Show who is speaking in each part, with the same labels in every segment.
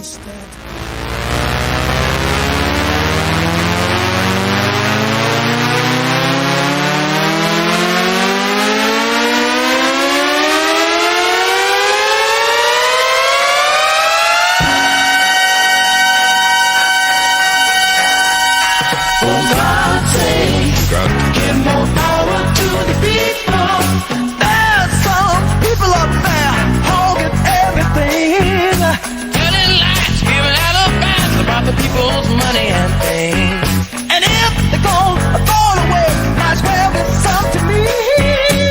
Speaker 1: Give more power to the people. There's some people up there holding everything, telling lies, giving alibis about the people's money and things. And if they're gonna throw it away, might as well get some to me.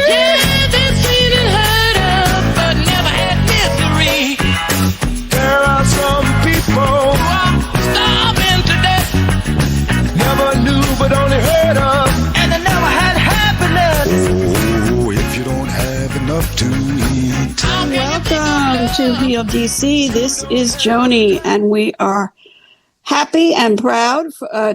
Speaker 1: Yeah, been seen and heard of, but never had misery. There are some people who are starving to death, never knew but only heard of, and they never had happiness.
Speaker 2: Oh, if you don't have enough to eat.
Speaker 3: Welcome to VLDC. This is Joni, and we are happy and proud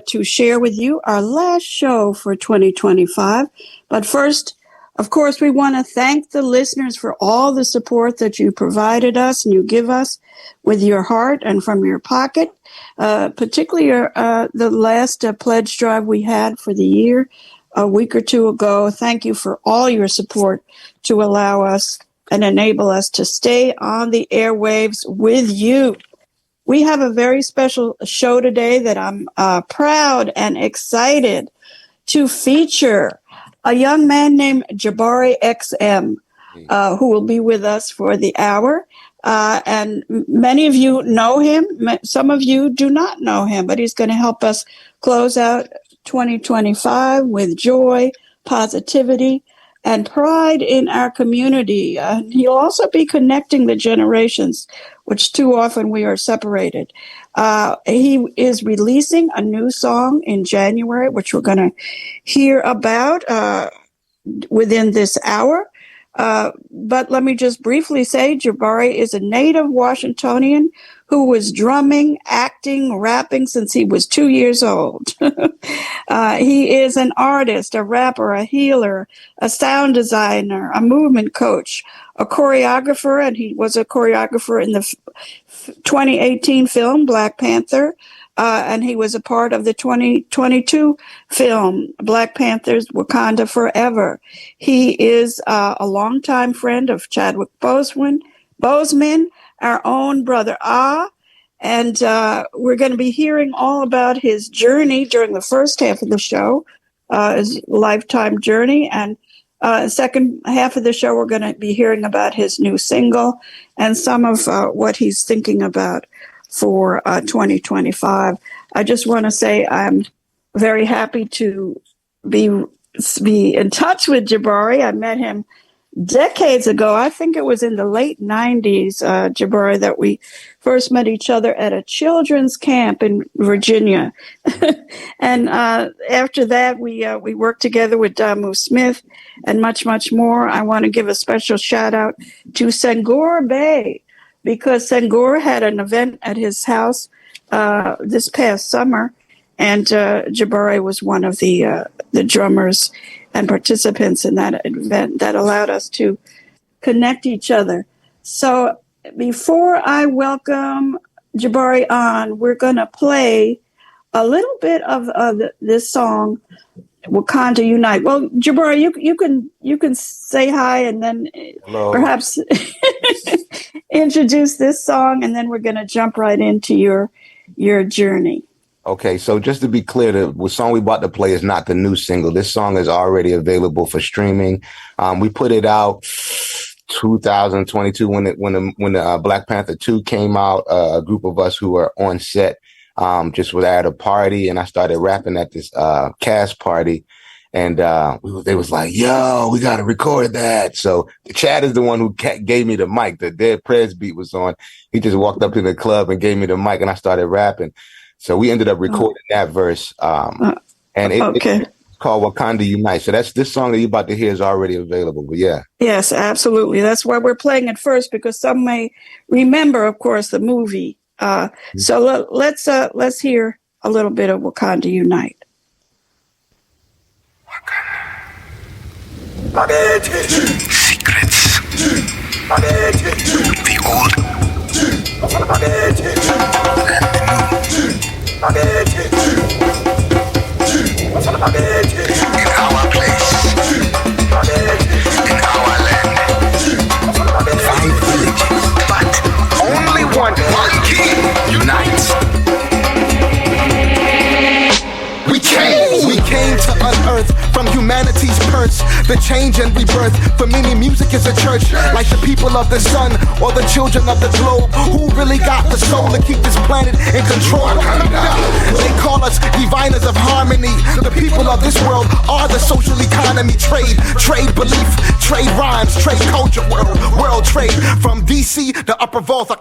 Speaker 3: to share with you our last show for 2025. But first, of course, we want to thank the listeners for all the support that you provided us and you give us with your heart and from your pocket. Particularly the last pledge drive we had for the year a week or two ago. Thank you for all your support to allow us and enable us to stay on the airwaves with you. We have a very special show today that I'm proud and excited to feature a young man named Jabari XM, who will be with us for the hour. And many of you know him. Some of you do not know him, but he's going to help us close out 2025 with joy, positivity, and pride in our community. He'll also be connecting the generations, which too often we are separated. He is releasing a new song in January, which we're going to hear about within this hour. But let me just briefly say, Jabari is a native Washingtonian who was drumming, acting, rapping since he was 2 years old. He is an artist, a rapper, a healer, a sound designer, a movement coach, a choreographer, and he was a choreographer in the 2018 film Black Panther. And he was a part of the 2022 film, Black Panther's Wakanda Forever. He is a longtime friend of Chadwick Boseman, our own brother and we're going to be hearing all about his journey during the first half of the show, his lifetime journey. And second half of the show, we're going to be hearing about his new single and some of what he's thinking about for 2025. I just want to say I'm very happy to be in touch with Jabari. I met him decades ago. I think it was in the late 90s, Jabari, that we first met each other at a children's camp in Virginia. And after that, we worked together with Damu Smith and much, much more. I want to give a special shout out to Senghor Bey, because Senghor had an event at his house this past summer, and Jabari was one of the drummers and participants in that event that allowed us to connect each other. So before I welcome Jabari on, we're going to play a little bit of this song, Wakanda Unite. Well, Jabari, you can say hi and then
Speaker 4: Hello.
Speaker 3: Perhaps introduce this song, and then we're going to jump right into your journey.
Speaker 4: Okay, so just to be clear, the song we about to play is not the new single. This song is already available for streaming. We put it out 2022 when the Black Panther 2 came out. A group of us who were on set just were at a party, and I started rapping at this cast party. And they was like, yo, we got to record that. So Chad is the one who gave me the mic. The Dead Prez beat was on. He just walked up to the club and gave me the mic, and I started rapping. So we ended up recording that verse. And it's called Wakanda Unite. So this song that you're about to hear is already available. But yeah.
Speaker 3: Yes, absolutely. That's why we're playing it first, because some may remember, of course, the movie. So let's hear a little bit of Wakanda Unite.
Speaker 2: Secrets. The old In our place, in our land, 5 villages, but only one king unites.
Speaker 5: We came to unearth from humanity's purse the change and rebirth. For many, music is a church, like the people of the sun or the children of the globe. Who really got the soul to keep this planet in control? They call us diviners of harmony. The people of this world are the social economy. Trade belief, trade rhymes, trade culture, world trade. From DC to Upper Volta,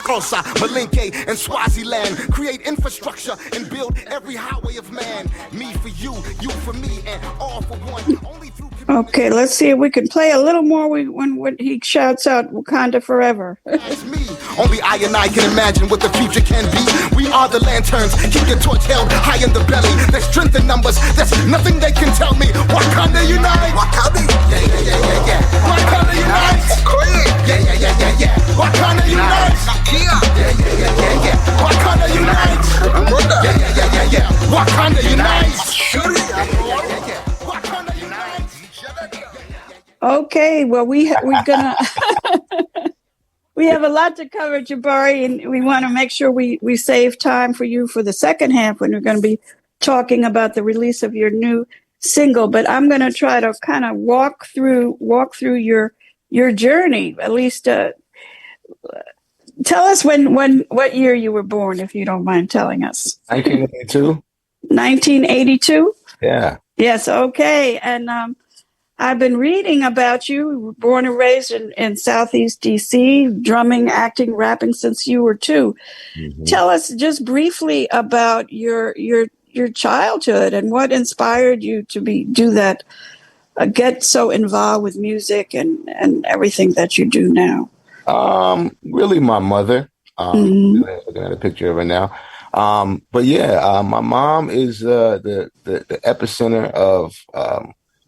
Speaker 5: Kosa, Malinke, and Swaziland. Create infrastructure and build every highway of man. Me for you, you for me, and all for one. Only through
Speaker 3: Okay, let's see if we can play a little more when he shouts out Wakanda Forever.
Speaker 5: It's me. Only I and I can imagine what the future can be. We are the lanterns. Keep your torch held high in the belly. There's strength in numbers. There's nothing they can tell me. Wakanda unite. Wakanda. Yeah. Wakanda unite. Yeah. Wakanda unite. Yeah. Wakanda unite. Yeah. Wakanda unite. Wakanda unite.
Speaker 3: Okay, well we're gonna we have a lot to cover, Jabari, and we want to make sure we save time for you for the second half when we're going to be talking about the release of your new single. But I'm going to try to kind of walk through your journey. At least tell us what year you were born, if you don't mind telling us.
Speaker 4: 1982.
Speaker 3: 1982.
Speaker 4: Yeah.
Speaker 3: Yes. Okay. And I've been reading about you. You were born and raised in Southeast DC, drumming, acting, rapping since you were 2. Mm-hmm. Tell us just briefly about your childhood and what inspired you to do that, get so involved with music and everything that you do now.
Speaker 4: Really my mother.
Speaker 3: Mm-hmm.
Speaker 4: Looking at a picture of her now. But yeah, my mom is the epicenter of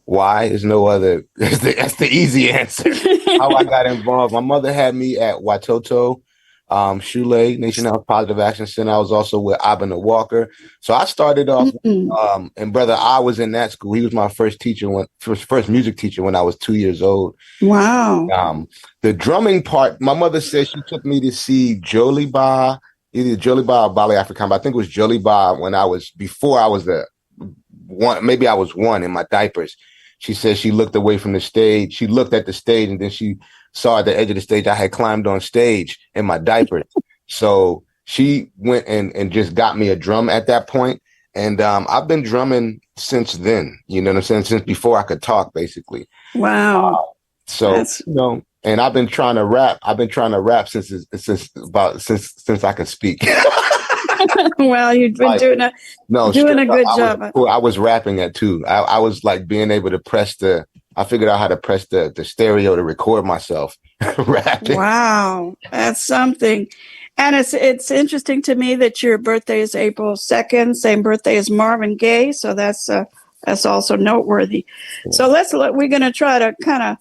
Speaker 4: why is no other. That's the easy answer. How I got involved. My mother had me at Watoto, Shule, Nation Health Positive Action Center. I was also with Abner Walker. So I started off, and brother, I was in that school. He was my first teacher, first music teacher when I was 2 years old.
Speaker 3: Wow.
Speaker 4: The drumming part, my mother said she took me to see Jolie Ba, either Jolie Ba or Ballet African, but I think it was Jolie Ba before I was maybe I was 1 in my diapers. She said she looked away from the stage. She looked at the stage and then she saw at the edge of the stage I had climbed on stage in my diapers. So she went and just got me a drum at that point. And I've been drumming since then, you know what I'm saying? Since before I could talk, basically.
Speaker 3: Wow.
Speaker 4: And I've been trying to rap. I've been trying to rap since I could speak.
Speaker 3: Well, you've been doing a good job.
Speaker 4: I was rapping at 2. I was like being able to I figured out how to press the stereo to record myself rapping. Wow,
Speaker 3: that's something. And it's interesting to me that your birthday is April 2nd, same birthday as Marvin Gaye. So that's also noteworthy. So we're going to try to kind of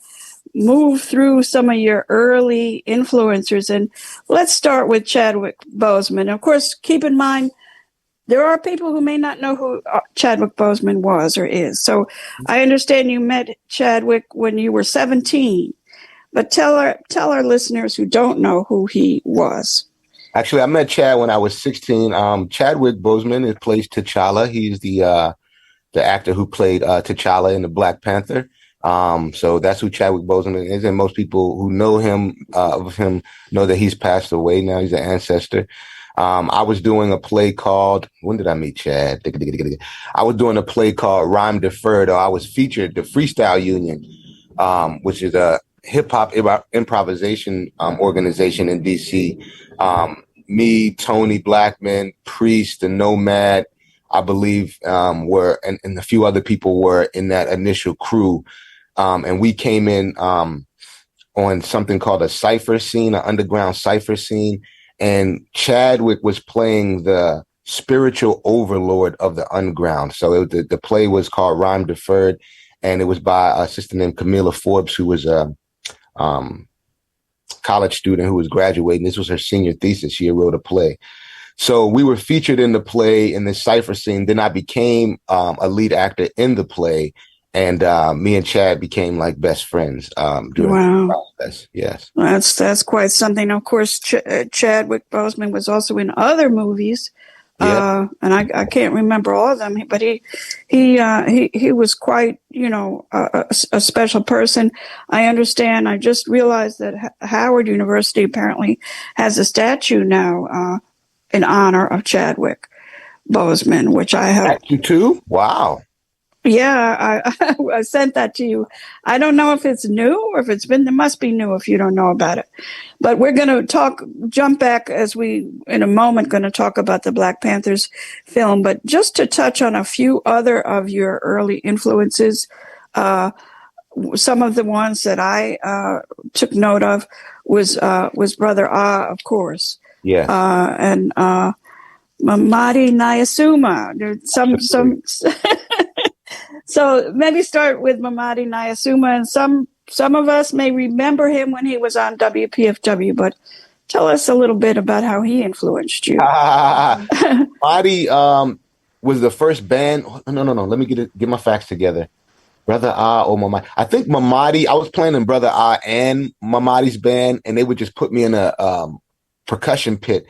Speaker 3: move through some of your early influencers, and let's start with Chadwick Boseman. Of course, keep in mind there are people who may not know who Chadwick Boseman was or is. So I understand you met Chadwick when you were 17, but tell our listeners who don't know who he was.
Speaker 4: Actually, I met Chad when I was 16. Chadwick Boseman plays T'Challa. He's the actor who played T'Challa in the Black Panther. So that's who Chadwick Boseman is, and most people who know him know that he's passed away now. He's an ancestor. I was doing a play called, when did I meet Chad? I was doing a play called Rhyme Deferred, or I was featured at the Freestyle Union, which is a hip hop improvisation organization in DC. Me, Tony Blackman, Priest, the Nomad, I believe, were, and a few other people were in that initial crew. And we came in on something called a cypher scene, an underground cypher scene. And Chadwick was playing the spiritual overlord of the underground. So the play was called Rhyme Deferred, and it was by a sister named Camila Forbes, who was college student who was graduating. This was her senior thesis. She had wrote a play. So we were featured in the play in the cypher scene. Then I became a lead actor in the play. And me and Chad became like best friends during the process. Yes.
Speaker 3: That's quite something. Of course, Chadwick Boseman was also in other movies.
Speaker 4: Yeah.
Speaker 3: And I can't remember all of them, but he was quite, a special person. I understand. I just realized that Howard University apparently has a statue now in honor of Chadwick Boseman, which I have.
Speaker 4: Statue too? Wow.
Speaker 3: Yeah, I sent that to you. I don't know if it's new or if it must be new if you don't know about it. But we're going to jump back as in a moment, going to talk about the Black Panthers film. But just to touch on a few other of your early influences, some of the ones that I took note of was Brother Ah, of course.
Speaker 4: Yeah.
Speaker 3: And Mamadi Nyasuma. Some. So maybe start with Mamadi Nyasuma, and some of us may remember him when he was on WPFW, but tell us a little bit about how he influenced you.
Speaker 4: Mamadi was the first band. No. Let me get my facts together. Brother Ah or Mamadi. I think Mamadi, I was playing in Brother Ah and Mamadi's band, and they would just put me in a percussion pit.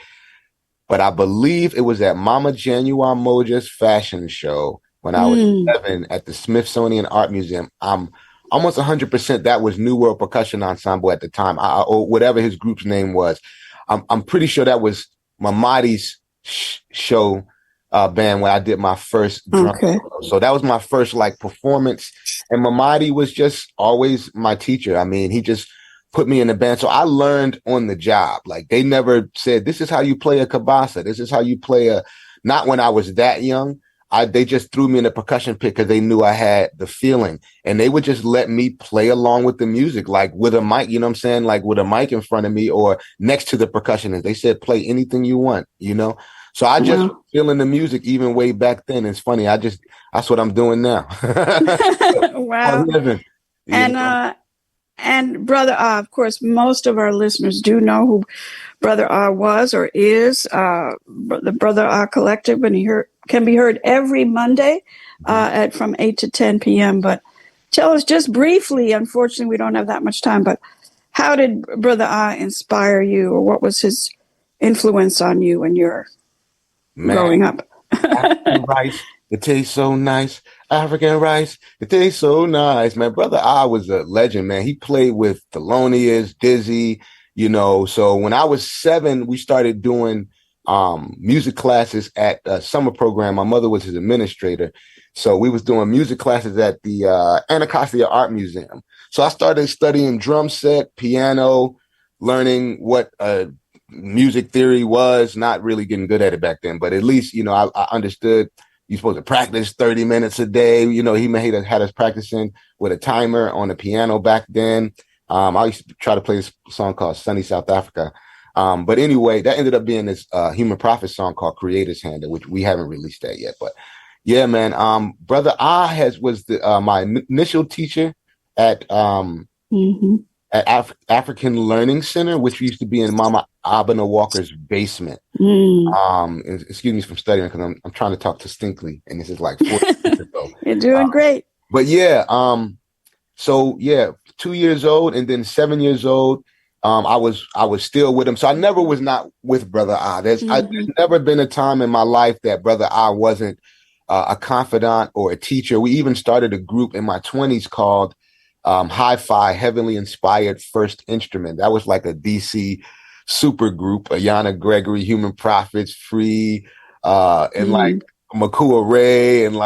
Speaker 4: But I believe it was at Mama Janua Moja's fashion show when I was 7 at the Smithsonian Art Museum. I'm almost 100% that was New World Percussion Ensemble at the time, or whatever his group's name was. I'm pretty sure that was Mamadi's show band when I did my first drum solo. So that was my first performance. And Mamadi was just always my teacher. I mean, he just put me in the band. So I learned on the job. They never said, this is how you play a kabasa. This is how you play not when I was that young. They just threw me in the percussion pit because they knew I had the feeling, and they would just let me play along with the music, with a mic, you know what I'm saying? With a mic in front of me or next to the percussionist. They said, play anything you want, So I just feeling the music even way back then. It's funny. That's what I'm doing now.
Speaker 3: Wow.
Speaker 4: I'm living,
Speaker 3: and Brother Ah, of course, most of our listeners do know who Brother Ah was or is. The Brother Ah Collective, and he can be heard every Monday from 8 to 10 p.m. But tell us just briefly, unfortunately, we don't have that much time, but how did Brother Ah inspire you, or what was his influence on you when you're growing up?
Speaker 4: African rice, it tastes so nice. African rice, it tastes so nice, man. Brother Ah was a legend, man. He played with Thelonious, Dizzy, So when I was 7, we started doing music classes at a summer program. My mother was his administrator. So we was doing music classes at the Anacostia Art Museum. So I started studying drum set, piano, learning what music theory was, not really getting good at it back then, but at least, I understood you're supposed to practice 30 minutes a day. He had us practicing with a timer on the piano back then. I used to try to play this song called Sunny South Africa. But anyway, that ended up being this Human Prophet song called Creator's Handle, which we haven't released that yet. But yeah, man, Brother Ah was my initial teacher at African Learning Center, which used to be in Mama Abena Walker's basement. Excuse me from studying because I'm trying to talk distinctly, and this is 4 years ago.
Speaker 3: You're doing great.
Speaker 4: But yeah, 2 years old, and then 7 years old. I was still with him. So I never was not with Brother Ah. There's never been a time in my life that Brother Ah wasn't a confidant or a teacher. We even started a group in my 20s called Hi-Fi, Heavenly Inspired First Instrument. That was like a DC super group, Ayanna Gregory, Human Prophets, Free, and Makua Ray, and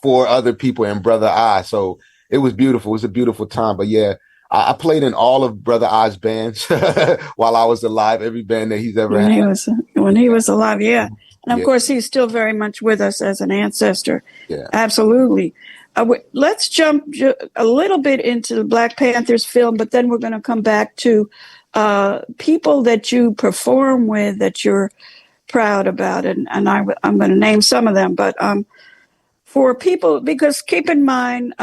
Speaker 4: 4 other people and Brother Ah. So it was beautiful. It was a beautiful time. But yeah, I played in all of Brother Ah's bands while I was alive, every band that he's ever had.
Speaker 3: When he was alive, yeah. And of course, he's still very much with us as an ancestor.
Speaker 4: Yeah.
Speaker 3: Absolutely. Let's jump a little bit into the Black Panthers film, but then we're going to come back to people that you perform with that you're proud about. And I'm going to name some of them. But for people, because keep in mind,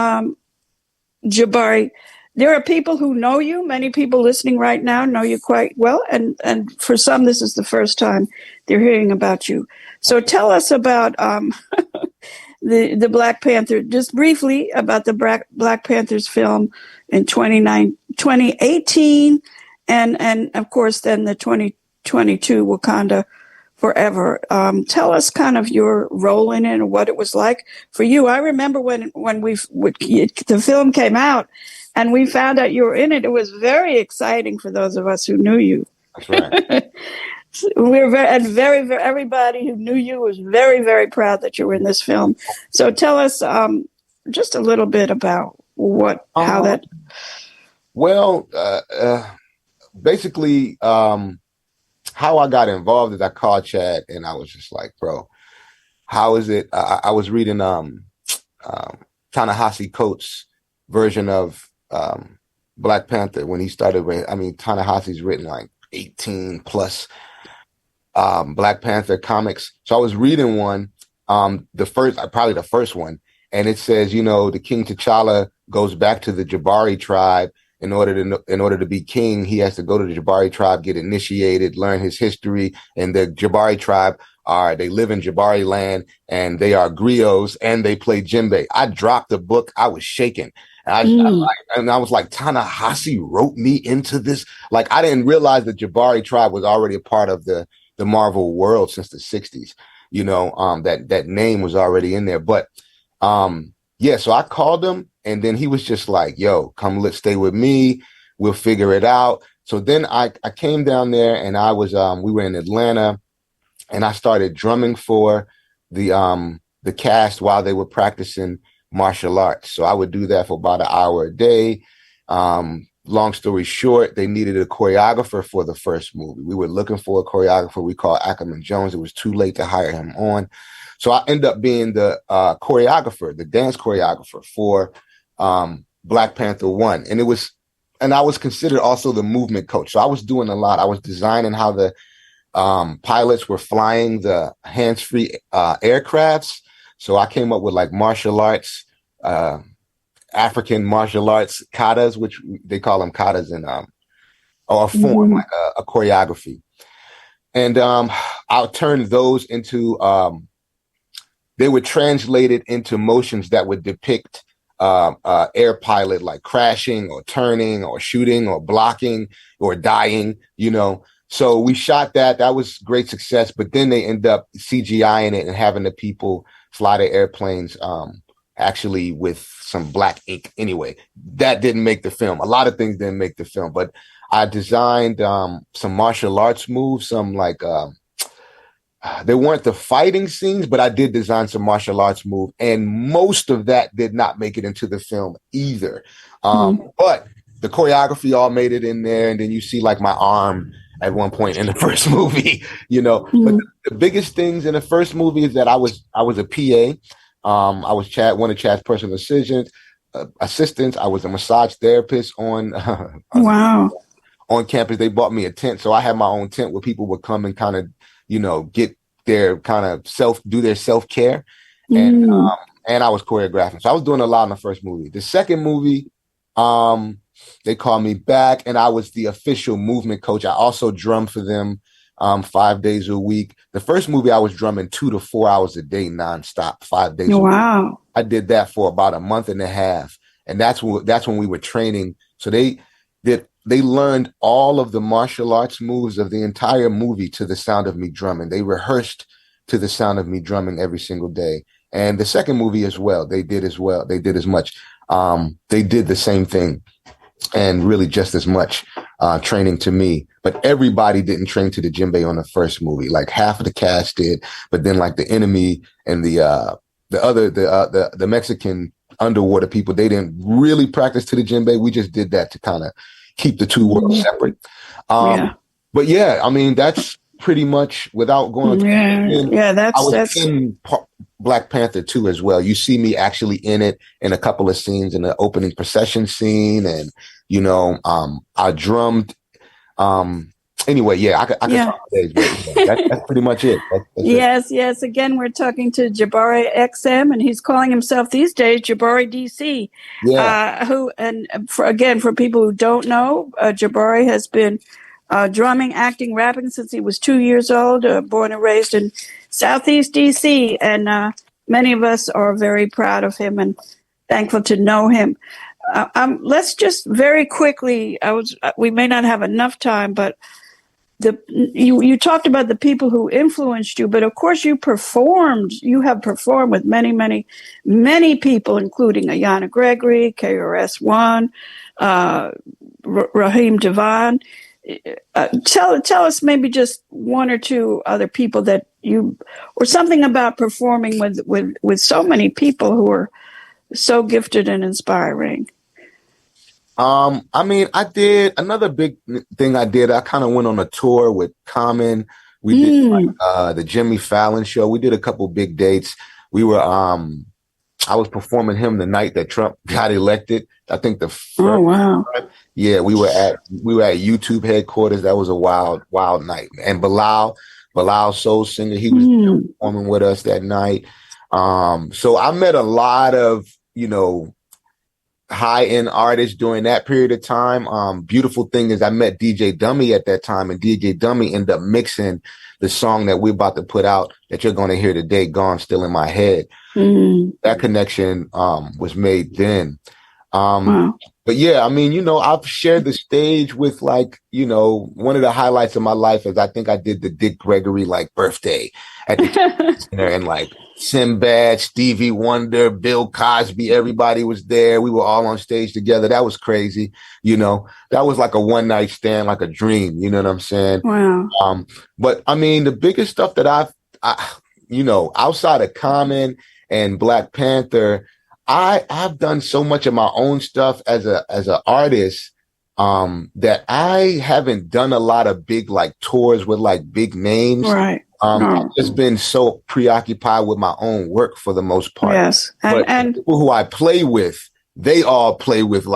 Speaker 3: Jabari, there are people who know you. Many people listening right now know you quite well, and for some, this is the first time they're hearing about you. So tell us about the Black Panther, just briefly about the Black Panthers film in 2018, and of course then the 2022 Wakanda Forever. Tell us kind of your role in it and what it was like for you. I remember when the film came out and we found out you were in it. It was very exciting for those of us who knew you.
Speaker 4: That's right.
Speaker 3: We were very, everybody who knew you was very, very proud that you were in this film. So tell us just a little bit about how that.
Speaker 4: Well, basically, how I got involved is I called Chad and I was just like, bro, how is it? I was reading Ta-Nehisi Coates' version of Black Panther when he started. I mean, Ta-Nehisi's written like 18 plus Black Panther comics. So I was reading one, probably the first one, and it says, the King T'Challa goes back to the Jabari tribe. In order to be king, he has to go to the Jabari tribe, get initiated, learn his history. And the Jabari tribe they live in Jabari land, and they are griots, and they play djembe. I dropped the book. I was shaking. I was like, Ta-Nehisi wrote me into this. Like, I didn't realize the Jabari tribe was already a part of the Marvel world since the 60s. That name was already in there. But so I called him, and then he was just like, yo, come, let's stay with me. We'll figure it out. So then I came down there, and I was we were in Atlanta, and I started drumming for the cast while they were practicing martial arts. So I would do that for about an hour a day. Long story short, they needed a choreographer for the first movie. We were looking for a choreographer we called Ackerman Jones. It was too late to hire him on. So I ended up being the choreographer, the dance choreographer for Black Panther 1. And I was considered also the movement coach. So I was doing a lot. I was designing how the pilots were flying the hands-free aircrafts. So I came up with like martial arts, African martial arts katas, which they call them katas in or a form, like a choreography. And I'll turn those into they were translated into motions that would depict air pilot like crashing or turning or shooting or blocking or dying, So we shot that. That was great success. But then they end up CGIing it and having the people fly the airplanes actually with some black ink. Anyway, that didn't make the film. A lot of things didn't make the film. But I designed some martial arts moves, some like they weren't the fighting scenes, but I did design some martial arts move, and most of that did not make it into the film either. But the choreography all made it in there, and then you see like my arm at one point in the first movie, But the biggest things in the first movie is that I was a PA. I was one of Chad's personal assistants. I was a massage therapist on on campus. They bought me a tent, so I had my own tent where people would come and kind of get their kind of do their self-care. And I was choreographing. So I was doing a lot in the first movie. The second movie, they called me back, and I was the official movement coach. I also drummed for them 5 days a week. The first movie, I was drumming 2 to 4 hours a day, nonstop, 5 days a week.
Speaker 3: Wow.
Speaker 4: I did that for about a month and a half. And that's when we were training. So they learned all of the martial arts moves of the entire movie to the sound of me drumming. They rehearsed to the sound of me drumming every single day. And the second movie as well. They did as much. They did the same thing and really just as much training to me. But everybody didn't train to the djembe on the first movie. Like half of the cast did, but then like the enemy and the Mexican underwater people, they didn't really practice to the djembe. We just did that to kind of keep the two worlds separate. But yeah, I mean, that's pretty much without going. I was in Black Panther 2 as well. You see me actually in it in a couple of scenes in the opening procession scene, and I drummed Anyway, yeah, I can
Speaker 3: Yeah.
Speaker 4: talk for days, but yeah, that's pretty much it. That's it.
Speaker 3: Yes. Again, we're talking to Jabari XM, and he's calling himself these days Jabari DC.
Speaker 4: Yeah.
Speaker 3: For people who don't know, Jabari has been drumming, acting, rapping since he was 2 years old, born and raised in Southeast DC. And many of us are very proud of him and thankful to know him. Let's just very quickly, we may not have enough time, but you talked about the people who influenced you, but of course you have performed with many people, including Ayana Gregory, KRS-One, Raheem Devon. Tell us maybe just one or two other people that or something about performing with so many people who are so gifted and inspiring.
Speaker 4: I mean, I did another big thing I did. I kind of went on a tour with Common. We did the Jimmy Fallon show. We did a couple big dates. We were, I was performing him the night that Trump got elected. I think the first.
Speaker 3: Oh, wow.
Speaker 4: Yeah, we were at YouTube headquarters. That was a wild night. And Bilal Soul Singer, he was performing with us that night. So I met a lot of, high-end artists during that period of time. Beautiful thing is I met DJ Dummy at that time, and DJ Dummy ended up mixing the song that we're about to put out that you're going to hear today, Gone Still in My Head. That connection was made then.
Speaker 3: Wow.
Speaker 4: But yeah, I mean, I've shared the stage with one of the highlights of my life is I think I did the Dick Gregory birthday at the center, and Sinbad, Stevie Wonder, Bill Cosby, everybody was there. We were all on stage together. That was crazy. That was like a one night stand, like a dream. You know what I'm saying?
Speaker 3: Wow.
Speaker 4: But I mean, the biggest stuff that I've outside of Common and Black Panther, I've done so much of my own stuff as an artist that I haven't done a lot of big tours with big names.
Speaker 3: Right.
Speaker 4: I've just been so preoccupied with my own work for the most part.
Speaker 3: Yes.
Speaker 4: And people who I play with, they all play with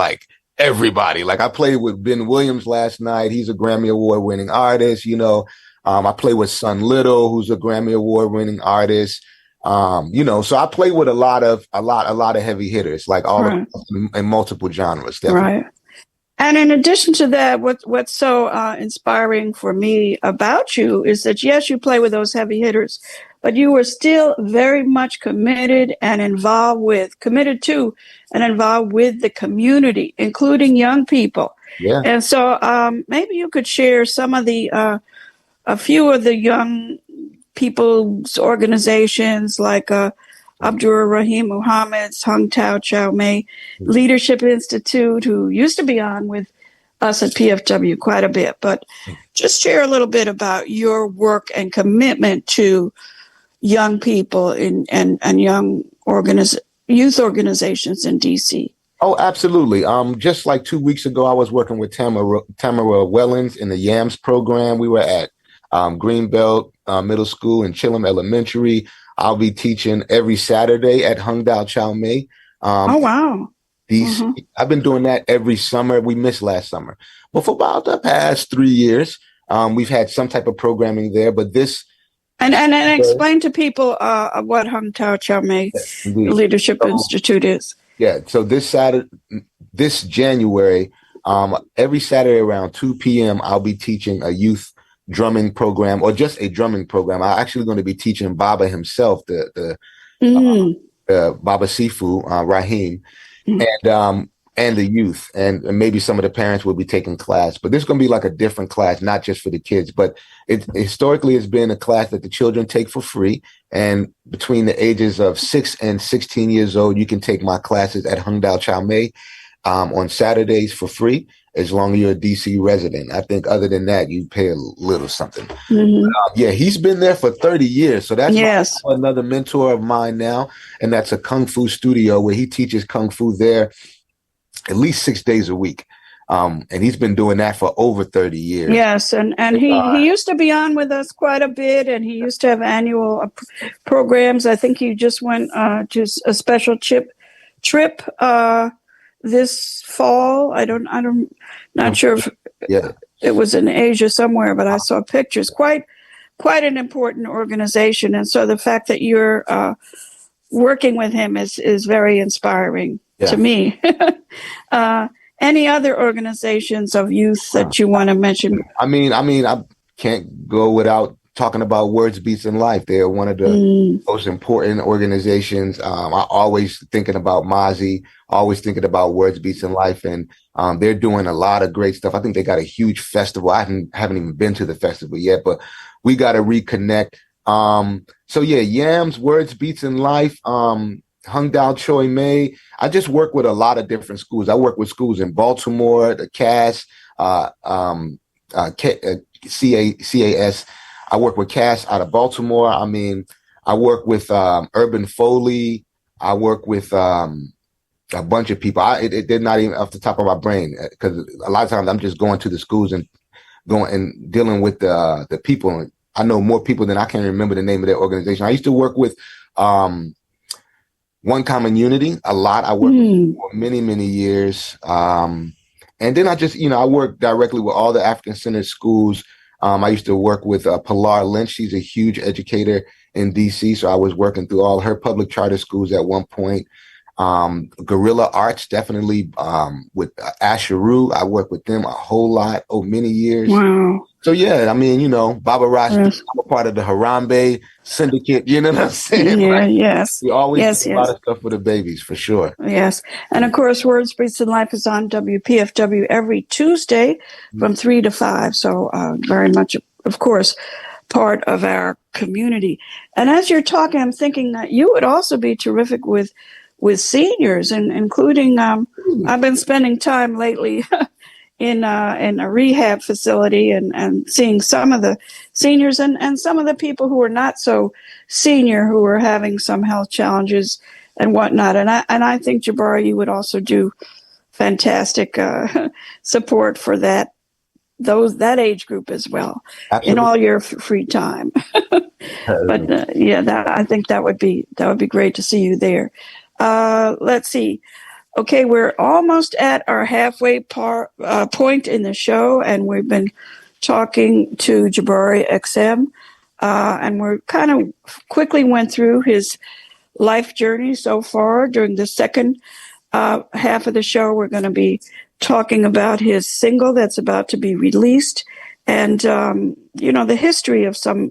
Speaker 4: everybody. I played with Ben Williams last night. He's a Grammy Award winning artist. I play with Son Little, who's a Grammy Award winning artist. So I play with a lot of heavy hitters, in multiple genres. Definitely.
Speaker 3: Right. And in addition to that, what's so inspiring for me about you is that, yes, you play with those heavy hitters, but you were still very much committed to and involved with the community, including young people.
Speaker 4: Yeah.
Speaker 3: And so maybe you could share some of a few of the young people's organizations like Abdur Rahim Muhammad's Hung Tao Chow Mei Leadership Institute, who used to be on with us at PFW quite a bit. But just share a little bit about your work and commitment to young people and young youth organizations in DC.
Speaker 4: Oh, absolutely. Just 2 weeks ago, I was working with Tamara Wellens in the YAMS program. We were at Greenbelt Middle School and Chilham Elementary. I'll be teaching every Saturday at Hung Tao Chow Mei.
Speaker 3: Oh, wow.
Speaker 4: DC. I've been doing that every summer. We missed last summer. But for about the past 3 years, we've had some type of programming there. But this...
Speaker 3: And explain to people what Hung Tao Chow Mei Leadership Institute is.
Speaker 4: Yeah. So this January, every Saturday around 2 p.m., I'll be teaching a youth drumming program, or just a drumming program. I'm actually going to be teaching Baba himself, the Baba Sifu, Raheem, and the youth, and maybe some of the parents will be taking class. But this is going to be a different class, not just for the kids, but historically it's been a class that the children take for free. And between the ages of 6 and 16 years old, you can take my classes at Hung Tao Chow Mei on Saturdays for free, as long as you're a DC resident. I think other than that, you pay a little something. Yeah, he's been there for 30 years. So that's another mentor of mine now. And that's a Kung Fu studio where he teaches Kung Fu there at least 6 days a week. And he's been doing that for over 30 years.
Speaker 3: Yes, and he used to be on with us quite a bit, and he used to have annual programs. I think he just went to a special trip this fall. Not sure if it was in Asia somewhere, but I saw pictures. Quite an important organization, and so the fact that you're working with him is very inspiring to me. Any other organizations of youth that you want to mention?
Speaker 4: I mean, I can't go without talking about Words, Beats, and Life. They are one of the most important organizations. I always thinking about Mozzie, always thinking about Words, Beats, and Life, and they're doing a lot of great stuff. I think they got a huge festival. I haven't even been to the festival yet, but we got to reconnect. So yeah, Yams, Words, Beats, and Life, Hung Dao Choi May. I just work with a lot of different schools. I work with schools in Baltimore, the CAS, CAS. I work with CAS out of Baltimore. I mean, I work with Urban Foley. I work with a bunch of people. They're not even off the top of my brain, because a lot of times I'm just going to the schools and going and dealing with the people. I know more people than I can remember the name of their organization. I used to work with One Common Unity a lot. I worked for many, many years. And then I just, I work directly with all the African-centered schools. I used to work with Pilar Lynch. She's a huge educator in DC. So I was working through all her public charter schools at one point. Guerrilla Arts, definitely with Asheru. I worked with them a whole lot over many years.
Speaker 3: Wow.
Speaker 4: So yeah, I mean, Baba Ross, I'm a part of the Harambe Syndicate. You know what I'm saying?
Speaker 3: Yeah, yes.
Speaker 4: We always do a lot of stuff for the babies, for sure.
Speaker 3: Yes. And of course, Words, Beats, and Life is on WPFW every Tuesday from 3 to 5. So very much, of course, part of our community. And as you're talking, I'm thinking that you would also be terrific with seniors, and including, I've been spending time lately in a rehab facility and seeing some of the seniors and some of the people who are not so senior, who are having some health challenges and whatnot. And I think, Jabari, you would also do fantastic support for that age group as well. Absolutely. In all your free time. But I think that would be great to see you there. Let's see. Okay, we're almost at our halfway point in the show, and we've been talking to Jabari XM, and we're kind of quickly went through his life journey so far. During the second half of the show, we're going to be talking about his single that's about to be released, and the history of some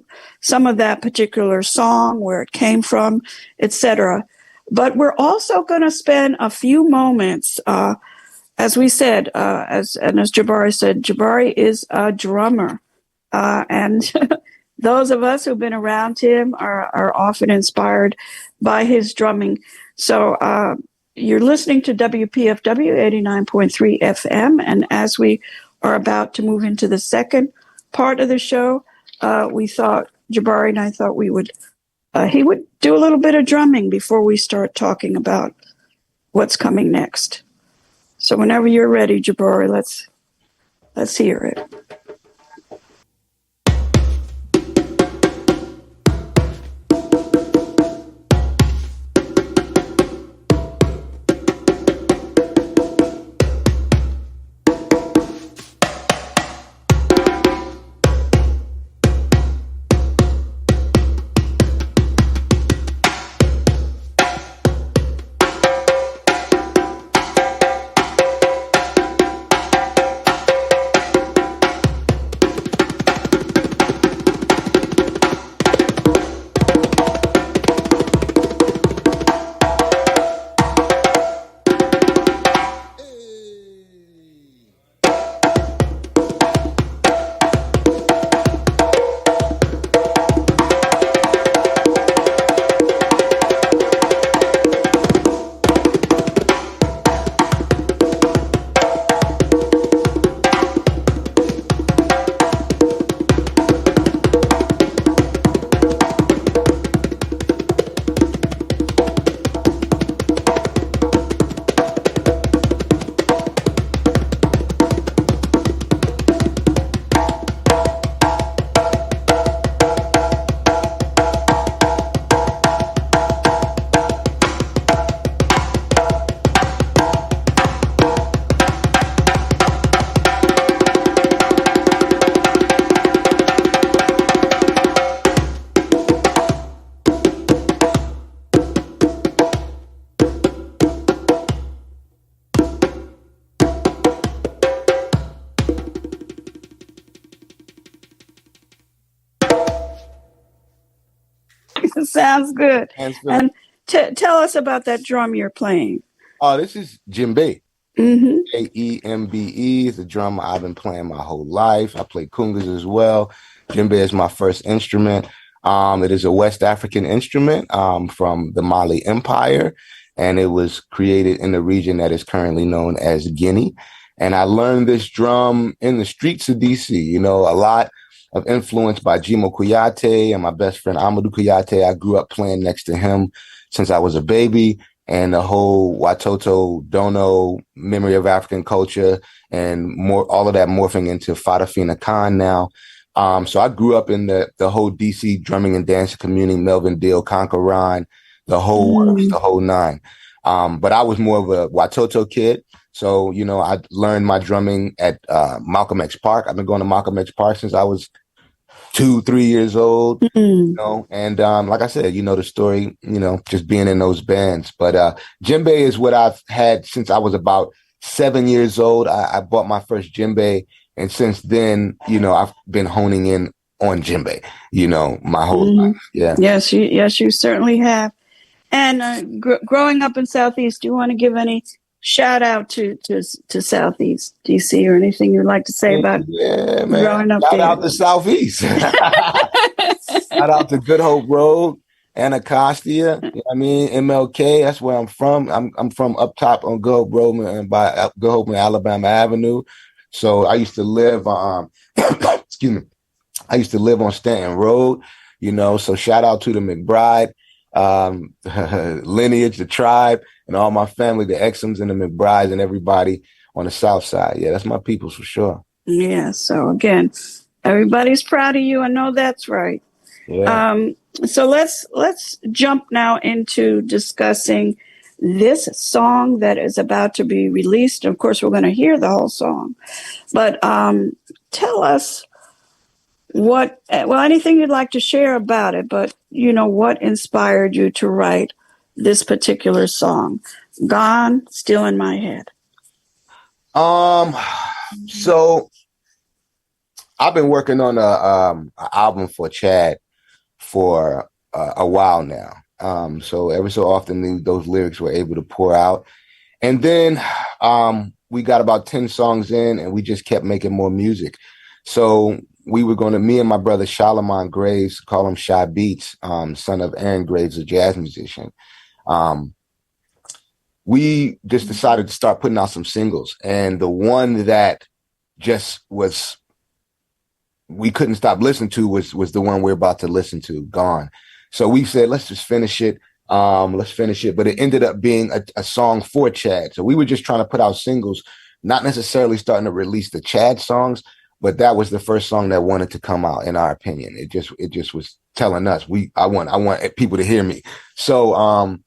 Speaker 3: of that particular song, where it came from, etc. But we're also going to spend a few moments, as we said, as Jabari said, Jabari is a drummer. And those of us who've been around him are often inspired by his drumming. So you're listening to WPFW 89.3 FM. And as we are about to move into the second part of the show, we thought, Jabari and I thought he would do a little bit of drumming before we start talking about what's coming next. So whenever you're ready, Jabari, let's hear it. Sounds good.
Speaker 4: Hands feel-
Speaker 3: And tell us about that drum you're playing.
Speaker 4: Oh, this is djembe.
Speaker 3: Mm-hmm.
Speaker 4: Aembe is a drum I've been playing my whole life. I play kungas as well. Djembe is my first instrument. It is a West African instrument from the Mali Empire, and it was created in the region that is currently known as Guinea. And I learned this drum in the streets of DC. You know, a lot of influence by Jimo Kuyate and my best friend Amadou Kuyate. I grew up playing next to him since I was a baby. And the whole Watoto Dono memory of African culture and more, all of that morphing into Fadafina Khan now. So I grew up in the whole DC drumming and dancing community, Melvin Deal, Conqueron, the whole works, the whole nine. But I was more of a Watoto kid. So, you know, I learned my drumming at Malcolm X Park. I've been going to Malcolm X Park since I was 2-3 years old, you know, and like I said, you know the story, you know, just being in those bands. But djembe is what I've had since I was about 7 years old. I bought my first djembe, and since then, you know, I've been honing in on djembe, you know, my whole life. Yeah.
Speaker 3: Yes, you certainly have. And growing up in Southeast, do you want to give any shout out to Southeast DC or anything you'd like to say about growing up
Speaker 4: Shout
Speaker 3: there?
Speaker 4: out to Southeast. Shout out to Good Hope Road, Anacostia. You know what I mean, MLK. That's where I'm from. I'm from up top on Good Hope Road and by Good Hope and Alabama Avenue. So I used to live excuse me. I used to live on Stanton Road. You know, so shout out to the McBride lineage, the tribe, and all my family, the Exums and the McBrides and everybody on the South Side. Yeah, that's my people for sure.
Speaker 3: Yeah. So again, everybody's proud of you. I know that's right.
Speaker 4: Yeah.
Speaker 3: So let's jump now into discussing this song that is about to be released. Of course, we're going to hear the whole song, but tell us anything you'd like to share about it, but you know, what inspired you to write this particular song, Gone, Still in My Head?
Speaker 4: So I've been working on a album for Chad for a while now. So every so often those lyrics were able to pour out. And then we got about 10 songs in and we just kept making more music. So me and my brother Shalimon Graves, call him Shy Beats, son of Aaron Graves, a jazz musician. We just decided to start putting out some singles. And the one that just was, we couldn't stop listening to was the one we're about to listen to, Gone. So we said, let's just finish it. But it ended up being a song for Chad. So we were just trying to put out singles, not necessarily starting to release the Chad songs, but that was the first song that wanted to come out, in our opinion. It just was telling us, I want people to hear me. So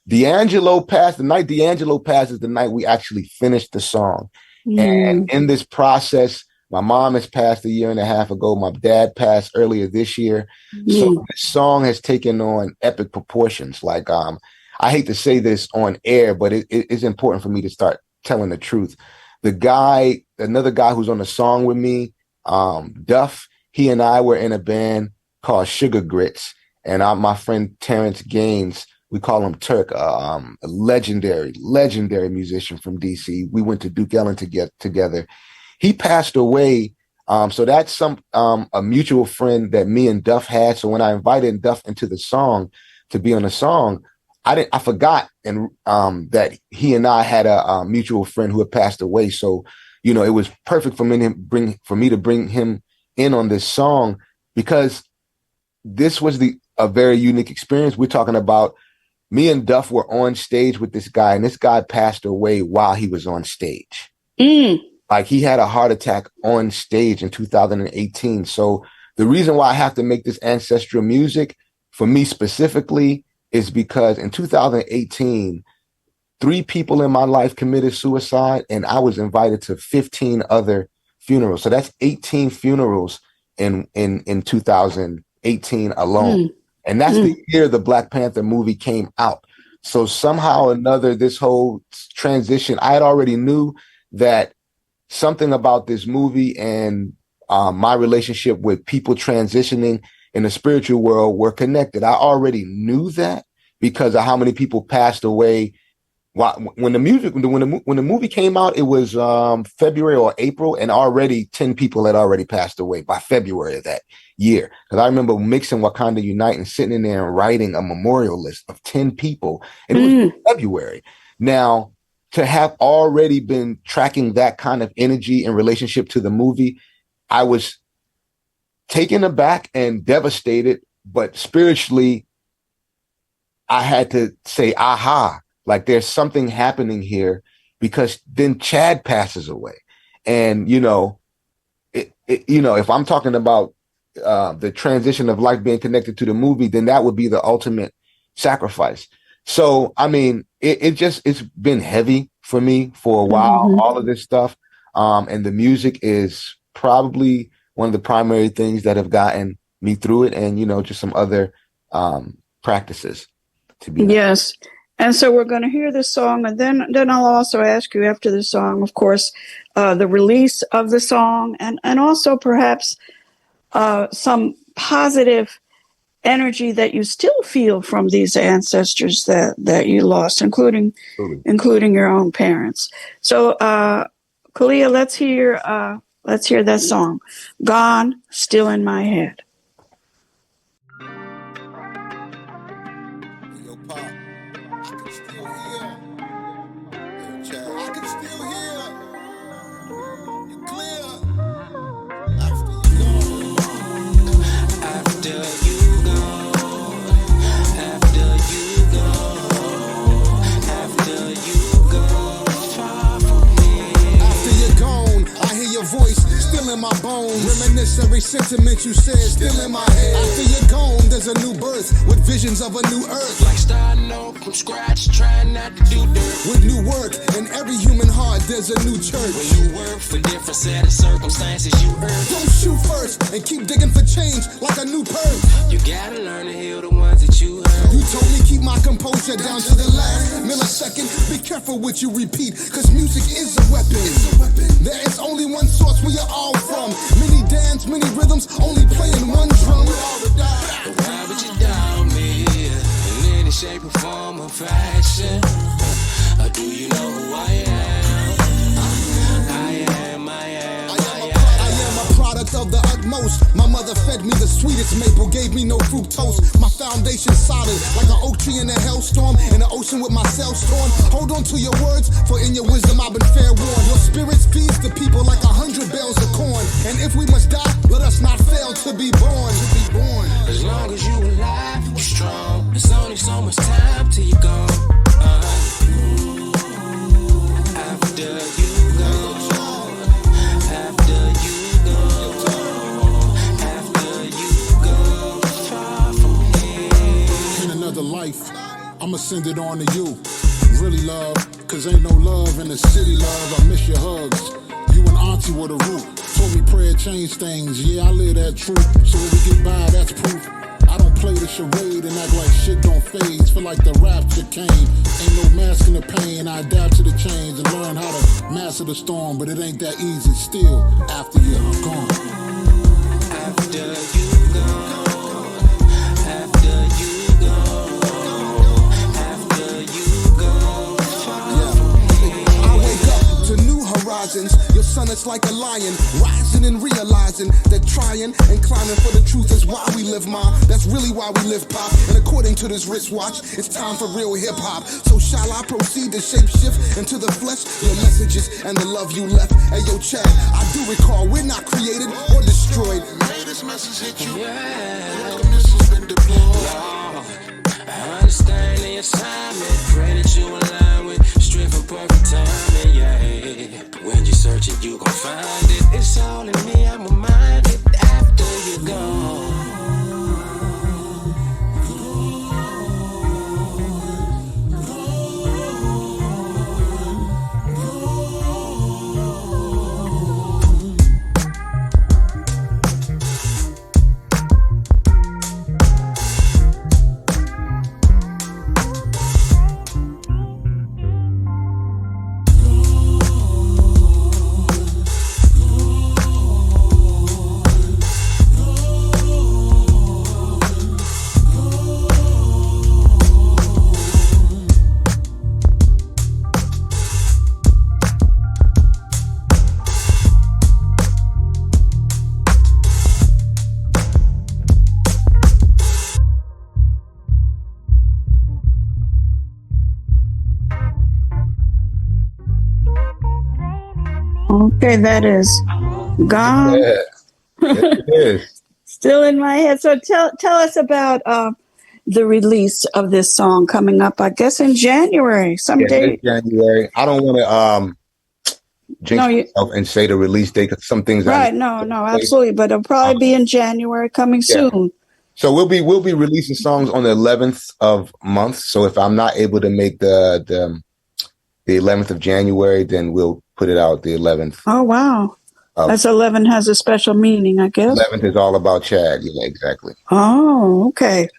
Speaker 4: D'Angelo passed. The night D'Angelo passed is the night we actually finished the song. And in this process, my mom has passed a year and a half ago. My dad passed earlier this year. So this song has taken on epic proportions. Like, I hate to say this on air, but it is important for me to start telling the truth. Another guy who's on the song with me, Duff, he and I were in a band called Sugar Grits. And my friend Terrence Gaines, we call him Turk, a legendary musician from DC. We went to Duke Ellin together. He passed away. So that's a mutual friend that me and Duff had. So when I invited Duff into the song to be on the song, I forgot that he and I had a mutual friend who had passed away. So, you know, it was perfect for me to bring him in on this song, because this was a very unique experience. We're talking about me and Duff were on stage with this guy, and this guy passed away while he was on stage. Like, he had a heart attack on stage in 2018. So the reason why I have to make this ancestral music for me specifically is because in 2018, 3 people in my life committed suicide, and I was invited to 15 other funerals. So that's 18 funerals in 2018 alone. And that's the year the Black Panther movie came out. So somehow or another, this whole transition, I had already knew that something about this movie and my relationship with people transitioning in the spiritual world were connected. I already knew that because of how many people passed away. When the movie came out, it was February or April, and already 10 people had already passed away by February of that year. Because I remember mixing Wakanda Unite and sitting in there and writing a memorial list of 10 people, and it was February. Now, to have already been tracking that kind of energy in relationship to the movie, I was taken aback and devastated, but spiritually, I had to say, aha. Like there's something happening here, because then Chad passes away. And, if I'm talking about the transition of life being connected to the movie, then that would be the ultimate sacrifice. So, I mean, it's been heavy for me for a while, all of this stuff. And the music is probably one of the primary things that have gotten me through it, and, just some other practices to be.
Speaker 3: Yes. And so we're going to hear this song, and then I'll also ask you after the song, of course, the release of the song, and also perhaps some positive energy that you still feel from these ancestors that you lost, including your own parents. So, Kalia, let's hear that song, "Gone, Still in My Head."
Speaker 5: In my bones, reminisce every sentiment you said, still in my head. After you're gone, there's a new birth with visions of a new earth.
Speaker 1: Like starting over from scratch, trying not to do dirt.
Speaker 5: With new work in every human heart, there's a new church.
Speaker 1: When you work for different set of circumstances, you earn.
Speaker 5: Don't shoot first and keep digging for change like a new perk.
Speaker 1: You gotta learn to heal the ones that you hurt.
Speaker 5: You told me keep my composure down to the last millisecond. Be careful what you repeat, cause music is a weapon. There is only one source where you're all from. Many dance, many rhythms, only playing one drum.
Speaker 1: But why would you doubt me in any shape or form or fashion? Or do you know who I am?
Speaker 5: I am a product of the utmost. My mother fed me the sweetest maple, gave me no fructose. My foundation solid, like an oak tree in a hailstorm, in the ocean with my sails torn. Hold on to your words, for in your wisdom I've been fair warned. Your spirits feeds the people like 100 bales of corn. And if we must die, let us not fail to be born.
Speaker 1: As long as you alive, you strong. There's only so much time till you gone. After you gone. After you gone. After you gone. Far from here.
Speaker 6: In another life, I'ma send it on to you. Really love, cause ain't no love in the city, love. I miss your hugs. You and auntie were the root. Told me prayer changed things. Yeah, I live that truth. So when we get by, that's proof. I don't play the charade and act like shit don't phase. Feel like the rapture came. Ain't no masking the pain. I adapt to the change and learn how to master the storm. But it ain't that easy still after you're gone.
Speaker 1: After you gone. After you gone. After you gone. Far from here.
Speaker 5: I wake up to new horizons. Your son is like a lion, rising and realizing that trying and climbing for the truth is why we live, ma. That's really why we live, pop. And according to this wristwatch, it's time for real hip hop. So shall I proceed to shape shift into the flesh? Your messages and the love you left. Hey, yo, Chad, I do recall we're not created or destroyed.
Speaker 6: May this message hit you.
Speaker 1: Yeah.
Speaker 6: Like a missile's been deployed.
Speaker 1: Lord, I understand the assignment. Pray that you align with strength and perfect timing, yeah. When you search it, you gon' find it. It's all in me, I'm reminded after you're gone.
Speaker 3: Okay, that is gone.
Speaker 4: Yeah, it is.
Speaker 3: Still in my head. So tell us about the release of this song coming up, I guess, in January,
Speaker 4: Yeah,
Speaker 3: someday.
Speaker 4: this January. I don't want to jinx
Speaker 3: No, you
Speaker 4: myself and say the release date because some things I need
Speaker 3: right? No,
Speaker 4: to
Speaker 3: no,
Speaker 4: say.
Speaker 3: absolutely. But it'll probably be in January, coming
Speaker 4: Yeah.
Speaker 3: soon.
Speaker 4: So we'll be releasing songs on the 11th of month. So if I'm not able to make the 11th of January, then we'll put it out the 11th.
Speaker 3: Oh wow, that's 11 has a special meaning, I guess.
Speaker 4: 11th is all about Chad. Yeah, exactly.
Speaker 3: Oh, okay.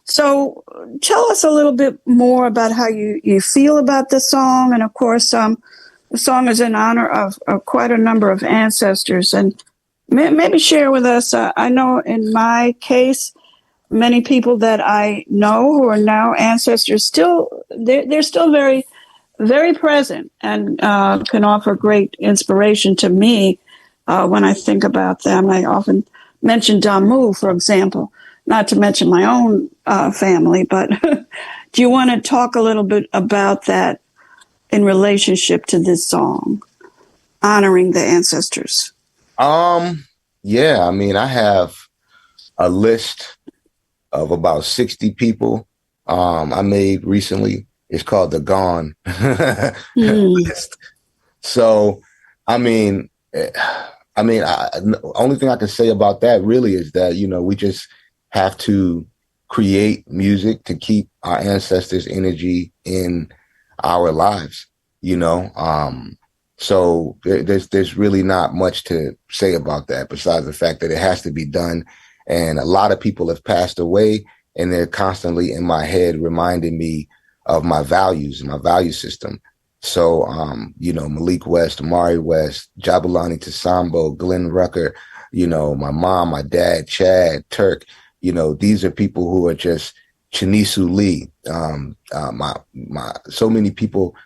Speaker 3: So tell us a little bit more about how you feel about the song. And of course, the song is in honor of quite a number of ancestors. And maybe share with us, I know in my case, many people that I know who are now ancestors, they're still very, very present and can offer great inspiration to me when I think about them. I often mention Damu, for example, not to mention my own family, but do you want to talk a little bit about that in relationship to this song, honoring the ancestors?
Speaker 4: Yeah, I mean, I have a list of about 60 people I made recently. It's called the Gone list. So, I mean, only thing I can say about that really is that, we just have to create music to keep our ancestors' energy in our lives, So there's really not much to say about that besides the fact that it has to be done. And a lot of people have passed away and they're constantly in my head reminding me of my values and my value system. So, Malik West, Amari West, Jabulani Tasambo, Glenn Rucker, my mom, my dad, Chad, Turk, these are people who are just Chinisu Lee, so many people,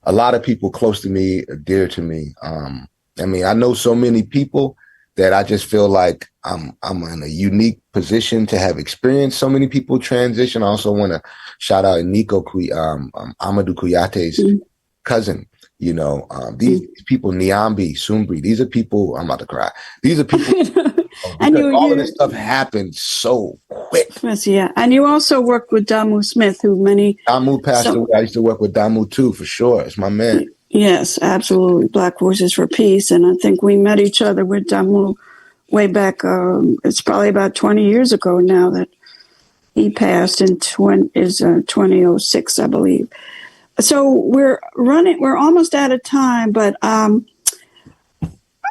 Speaker 4: a lot of people close to me are dear to me. I know so many people that I just feel like I'm in a unique position to have experienced so many people transition. I also want to shout out Nico Amadou Kuyate's cousin. These people, Niambi, Sumbri, these are people, I'm about to cry. These are people, and all of this stuff happened so quick.
Speaker 3: Yeah, and you also worked with Damu Smith,
Speaker 4: Damu passed away. I used to work with Damu too, for sure. It's my man.
Speaker 3: Yes, absolutely. Black Voices for Peace. And I think we met each other with Damu way back. It's probably about 20 years ago now that he passed in 2006, I believe. So we're almost out of time, but I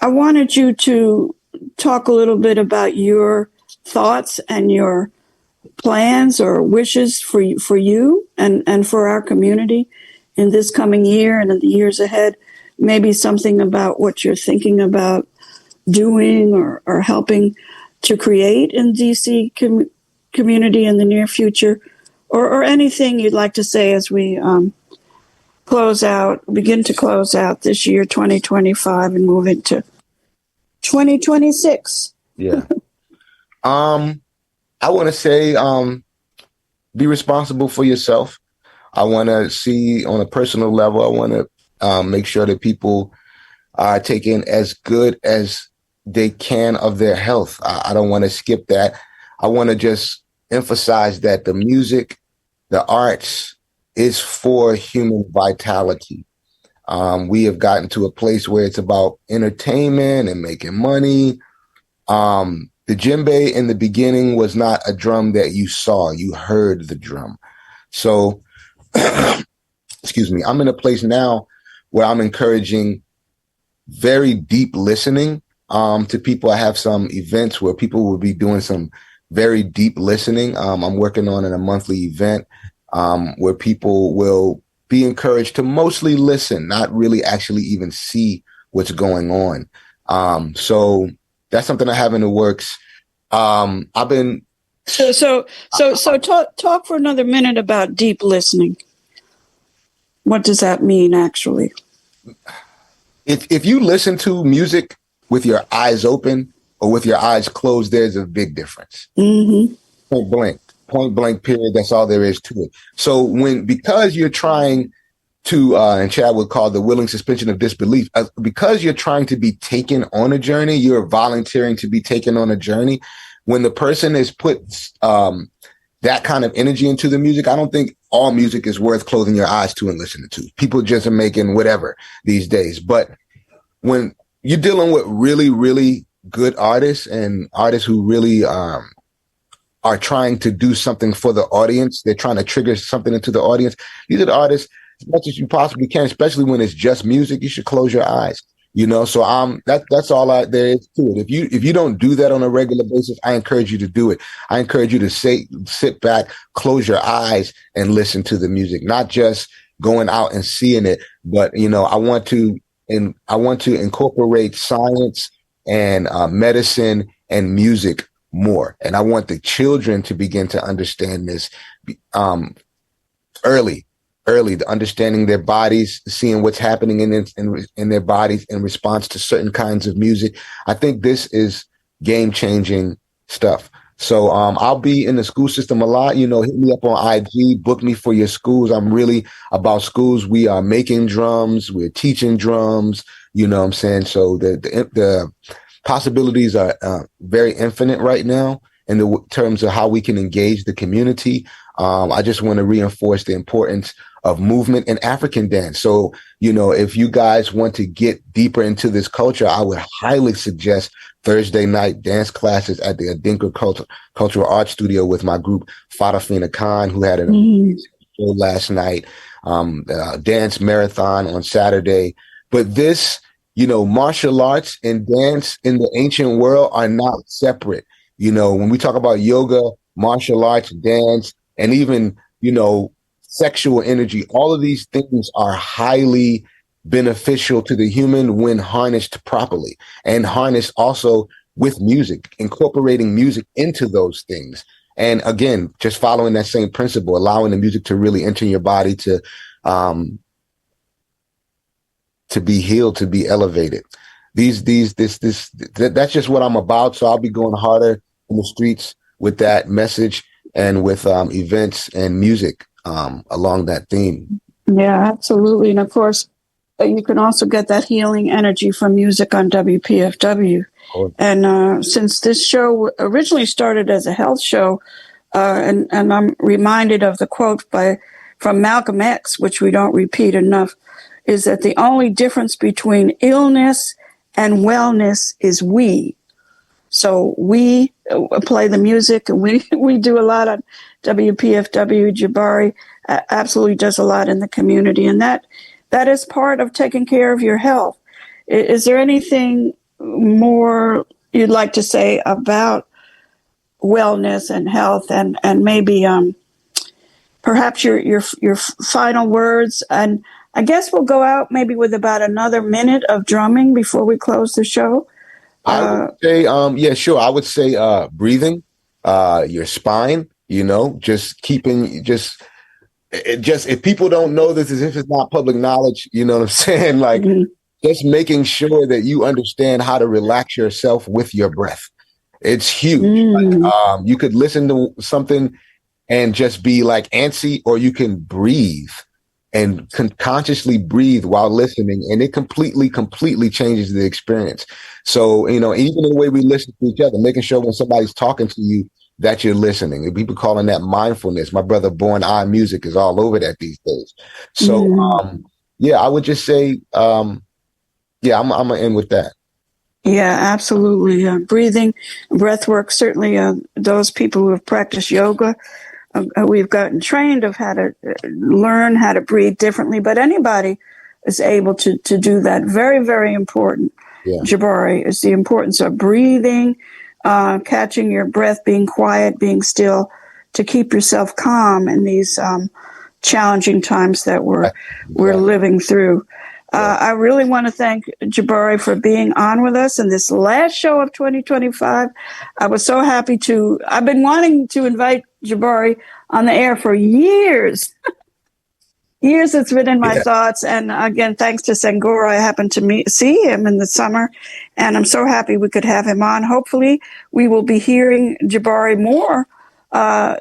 Speaker 3: wanted you to talk a little bit about your thoughts and your plans or wishes for you and for our community in this coming year and in the years ahead. Maybe something about what you're thinking about doing or helping to create in DC community in the near future, or anything you'd like to say as we begin to close out this year, 2025, and move into 2026.
Speaker 4: Yeah. I want to say, be responsible for yourself. I want to see on a personal level, I want to make sure that people are taking as good as they can of their health. I don't want to skip that. I want to just emphasize that the music, the arts is for human vitality. We have gotten to a place where it's about entertainment and making money. The djembe in the beginning was not a drum that you saw, you heard the drum. So, excuse me, I'm in a place now where I'm encouraging very deep listening to people. I have some events where people will be doing some very deep listening. I'm working on a monthly event where people will be encouraged to mostly listen, not really actually even see what's going on. So that's something I have in the works. I've been
Speaker 3: so talk for another minute about deep listening. What does that mean, actually?
Speaker 4: If you listen to music with your eyes open or with your eyes closed, there's a big difference. Mm-hmm. Point blank, period. That's all there is to it. So because you're trying to and Chad would call the willing suspension of disbelief. Because you're trying to be taken on a journey, you're volunteering to be taken on a journey. When the person is put that kind of energy into the music, I don't think all music is worth closing your eyes to and listening to. People just are making whatever these days. But when you're dealing with really, really good artists and artists who really are trying to do something for the audience, they're trying to trigger something into the audience. These are the artists, as much as you possibly can, especially when it's just music, you should close your eyes. So that's all there is to it. If you don't do that on a regular basis, I encourage you to do it. I encourage you to sit back, close your eyes, and listen to the music, not just going out and seeing it, but I want to incorporate science and medicine and music more, and I want the children to begin to understand this early, understanding their bodies, seeing what's happening in their bodies in response to certain kinds of music. I think this is game-changing stuff. So I'll be in the school system a lot. Hit me up on IG, book me for your schools. I'm really about schools. We are making drums. We're teaching drums. You know what I'm saying? So the possibilities are very infinite right now in the terms of how we can engage the community. I just want to reinforce the importance of movement and African dance. So, if you guys want to get deeper into this culture, I would highly suggest Thursday night dance classes at the Adinka Cultural Arts Studio with my group, Fadafina Khan, who had an amazing show last night, dance marathon on Saturday. But this, martial arts and dance in the ancient world are not separate. When we talk about yoga, martial arts, dance, and even, sexual energy, all of these things are highly beneficial to the human when harnessed properly, and harnessed also with music, incorporating music into those things. And again, just following that same principle, allowing the music to really enter your body to be healed, to be elevated. That's just what I'm about. So I'll be going harder in the streets with that message and with events and music along that theme.
Speaker 3: Yeah, absolutely. And of course, you can also get that healing energy from music on WPFW. And since this show originally started as a health show, and I'm reminded of the quote from Malcolm X, which we don't repeat enough, is that the only difference between illness and wellness is we. So we play the music, and we do a lot on WPFW. Jabari absolutely does a lot in the community, and that is part of taking care of your health. Is there anything more you'd like to say about wellness and health, and maybe perhaps your final words? And I guess we'll go out maybe with about another minute of drumming before we close the show.
Speaker 4: I would say, yeah, sure. I would say breathing, your spine, just keeping, if people don't know this, as if it's not public knowledge, you know what I'm saying? Like, just making sure that you understand how to relax yourself with your breath. It's huge. Like, you could listen to something and just be like antsy, or you can breathe and consciously breathe while listening, and it completely changes the experience. So, even in the way we listen to each other, making sure when somebody's talking to you that you're listening. And people calling that mindfulness. My brother Born Eye Music is all over that these days. So, yeah, I would just say, I'm gonna end with that.
Speaker 3: Yeah, absolutely. Breathing, breath work, certainly those people who have practiced yoga, we've gotten trained of how to learn how to breathe differently, but anybody is able to do that. Very, very important, Jabari, is the importance of breathing, catching your breath, being quiet, being still, to keep yourself calm in these challenging times that we're living through. I really want to thank Jabari for being on with us in this last show of 2025. I was so happy I've been wanting to invite Jabari on the air for years. Years it's been in my thoughts. And again, thanks to Sangora, I happened to see him in the summer, and I'm so happy we could have him on. Hopefully we will be hearing Jabari more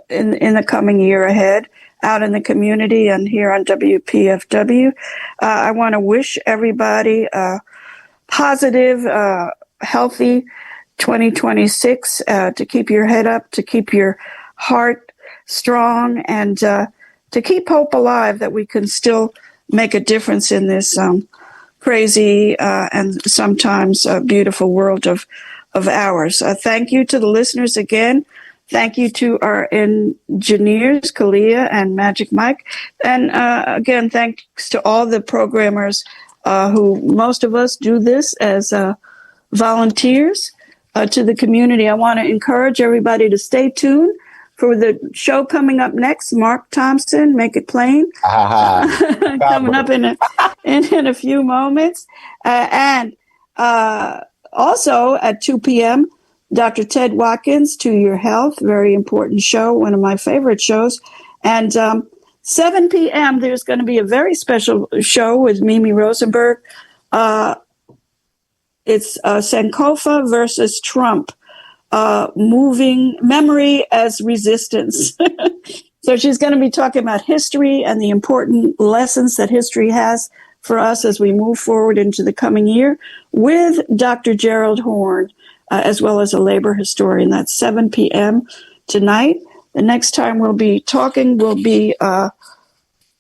Speaker 3: in the coming year ahead out in the community and here on WPFW. I want to wish everybody a positive, healthy 2026, to keep your head up, to keep your heart strong, and to keep hope alive that we can still make a difference in this crazy and sometimes beautiful world of ours. Thank you to the listeners again. Thank you to our engineers, Kalia and Magic Mike. And again, thanks to all the programmers who, most of us, do this as volunteers to the community. I want to encourage everybody to stay tuned for the show coming up next. Mark Thompson, Make It Plain, coming up in a few moments. And also at 2 p.m., Dr. Ted Watkins, To Your Health, very important show, one of my favorite shows. And 7 p.m., there's going to be a very special show with Mimi Rosenberg. It's Sankofa versus Trump, moving memory as resistance. So she's going to be talking about history and the important lessons that history has for us as we move forward into the coming year with Dr. Gerald Horn, as well as a labor historian. That's 7 p.m. tonight. The next time we'll be talking will be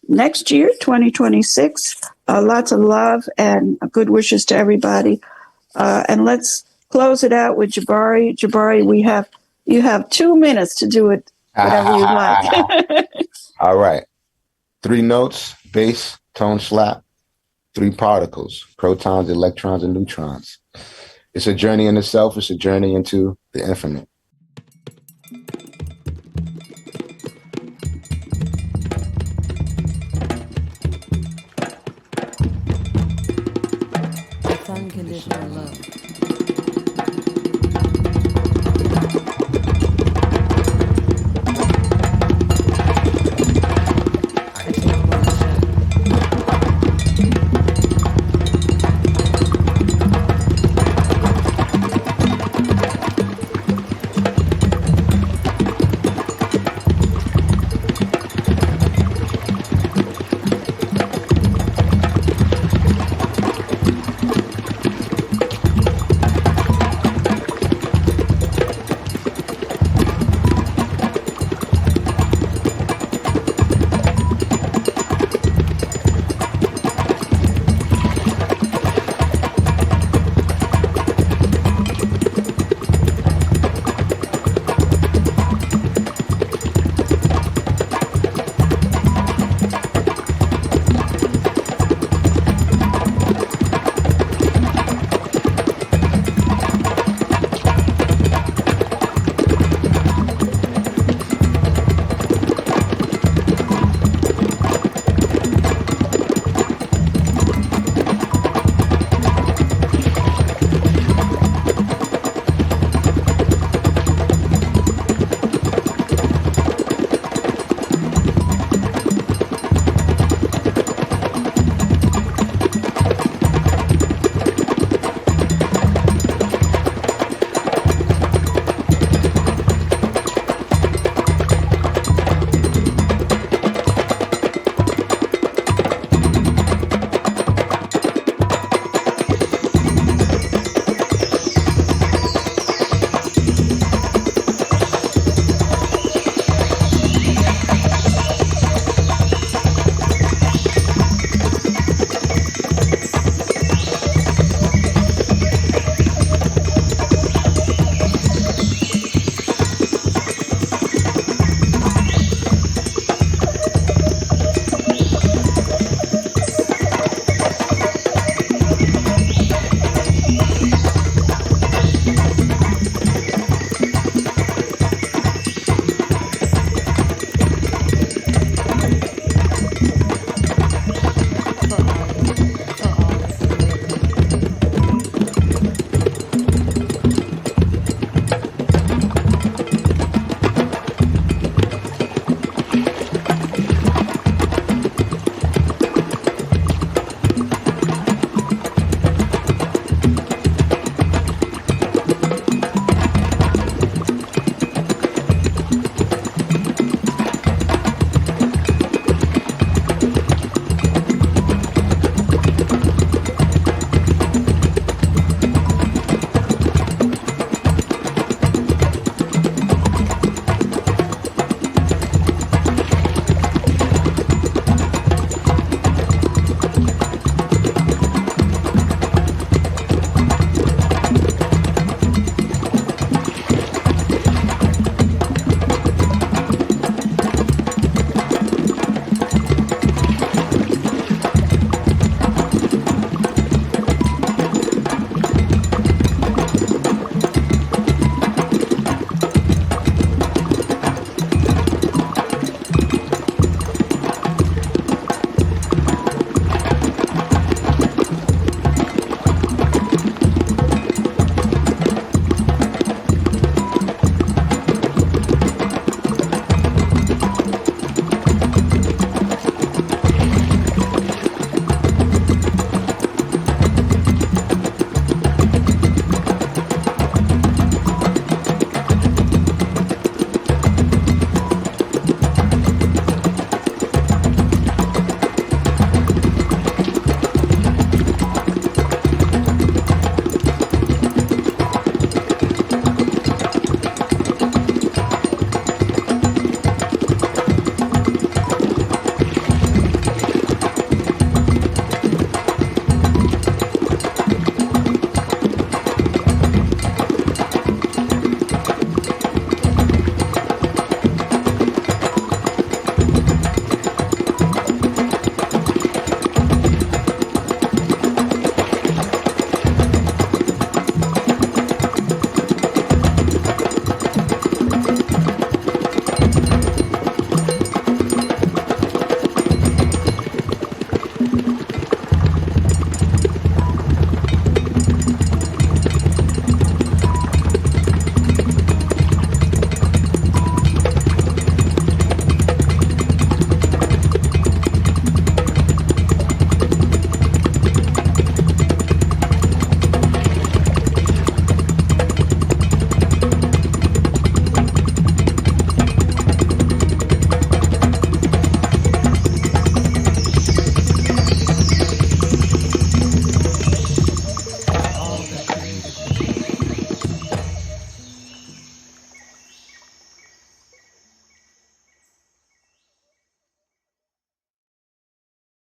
Speaker 3: next year, 2026. Lots of love and good wishes to everybody. And let's close it out with Jabari. Jabari, you have 2 minutes to do it whatever you like.
Speaker 4: All right. 3 notes, bass, tone, slap. 3 particles, protons, electrons, and neutrons. It's a journey in the self. It's a journey into the infinite.